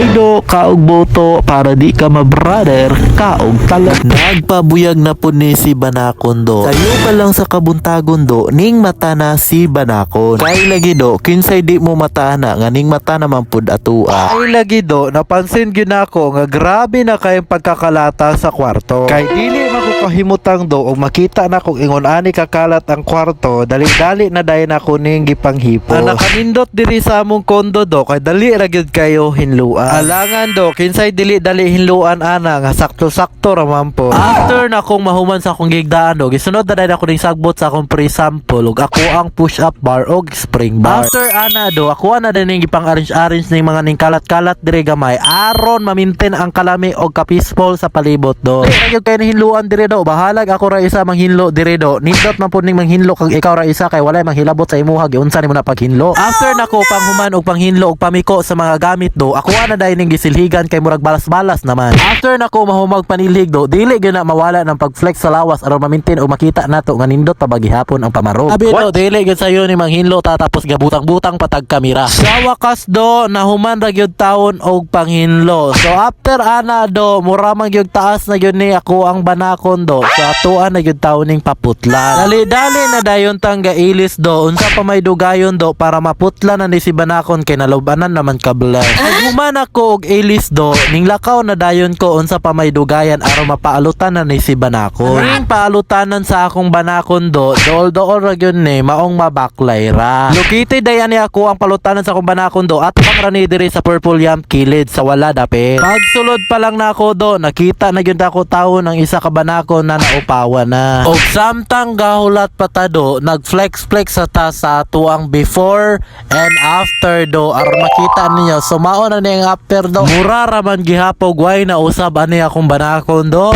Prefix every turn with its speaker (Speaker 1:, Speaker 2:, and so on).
Speaker 1: Baydo kaog boto para di ka ma-brother kaog talag. Nagpabuyag na po ni si Banakon do. Sayo pa lang sa kabuntagon do ning mata na si Banakon. Kay lagi do kinsay di mo mata na nga ning mata naman pud atua. Kay lagi do napansin gyud nako nga grabe na kay pagkakalata sa kwarto. Kay dili makukahimutang do og makita na kog ingon ani kakalat ang kwarto, dali-dali na dayon ako ning gipanghipo. Ang nakanindot diri sa among kondo do kay dali ra gyud kayo hinluan. Alangan do kinsay dili-dali hinluan ana nga sakto-sakto ra man po. After na kong mahuman sa akong gigdaan do, gisunod na dayon ako ning sagbot sa akong pre-sample ug ako ang push-up bar og spring bar. After ana do, ako na din ning gipang-arrange ning mga ning kalat-kalat diri gamay aron ma-maintain ang kalami og ka-peaceful sa palibot do. Kay kay hinluan diri do, bahalag ako ra isa manghinlo diri do. Nindot man pud ning manghinlo kag ikaw ra isa kay walay manghilabot sa imuha giunsa nimo na paghinlo. After nako panghuman og panghinlo og pamiko sa mga gamit do, ako na dayon ning gisilhigan kay murag balas-balas naman. After nako mahumag panilhig do, dili gyud na mawala ng pag-flex sa lawas aron ma-maintain og makita nato nga nindot pa bagihapon ang pamarog. Abi do, dili gyud sayo ni manghinlo tatapos gabutang-butang patag kamera. Sa wakas do, nahuman ra gyud taon og panghinlo. So after ana do, mura man gyud taas na gyud ni ako ang Banakon do. So atuan na gyud taon ning paputlan. Dali-dali na dayon tangga ilis do, unsa pa may dugayon do para maputlan na ni si Banakon kay nalubanan naman kablan. Naghuman ako og ilis do, ning lakaw na dayon ko unsa pa may dugayan aron mapaalutan na ni si Banakon. Ning paalutanan sa akong Banakon do, dool-dool ra gyud ni maong mabaklay ra. Located dayan ni ako ang palutanan sa akong Banakon do at pangrani diri sa Purple Yam kilid sa wala dapit. Pagsulod pa lang na ako do, nakita na gyud ako tawo ng isa ka Banakon na naupawan na. Og samtang gahulat patado, nag-flex-flex sa ta sa tuang before and after do aron makita ninyo. So mao na ni ang after do. Mura ra man gihapog way na usab ani akong Banakon do.